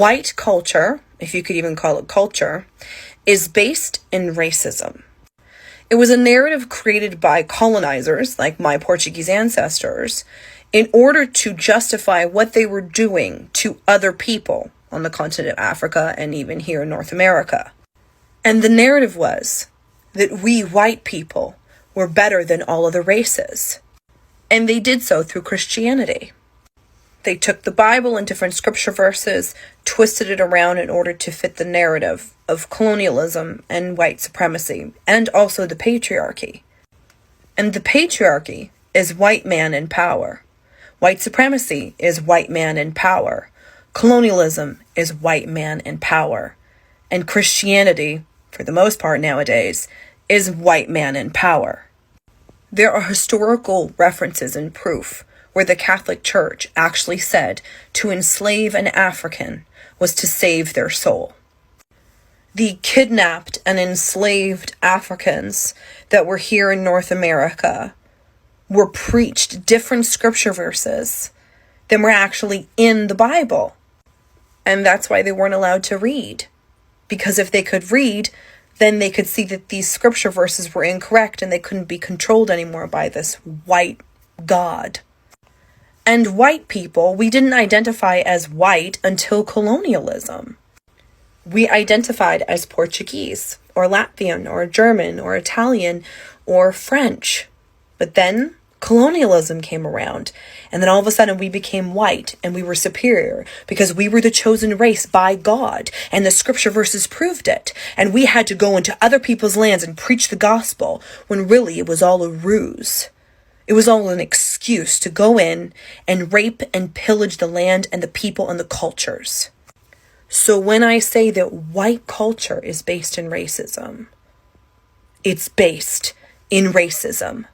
White culture, if you could even call it culture, is based in racism. It was a narrative created by colonizers, like my Portuguese ancestors, in order to justify what they were doing to other people on the continent of Africa and even here in North America. And the narrative was that we white people were better than all other races. And they did so through Christianity. They took the Bible and different scripture verses, twisted it around in order to fit the narrative of colonialism and white supremacy, and also the patriarchy. And the patriarchy is white man in power. White supremacy is white man in power. Colonialism is white man in power. And Christianity, for the most part nowadays, is white man in power. There are historical references and proof where the Catholic Church actually said to enslave an African was to save their soul. The kidnapped and enslaved Africans that were here in North America were preached different scripture verses than were actually in the Bible. And that's why they weren't allowed to read. Because if they could read, then they could see that these scripture verses were incorrect and they couldn't be controlled anymore by this white God. And white people, we didn't identify as white until colonialism. We identified as Portuguese, or Latvian, or German, or Italian, or French. But then colonialism came around, and then all of a sudden we became white, and we were superior, because we were the chosen race by God, and the scripture verses proved it. And we had to go into other people's lands and preach the gospel, when really it was all a ruse. It was all an excuse to go in and rape and pillage the land and the people and the cultures. So when I say that white culture is based in racism, it's based in racism.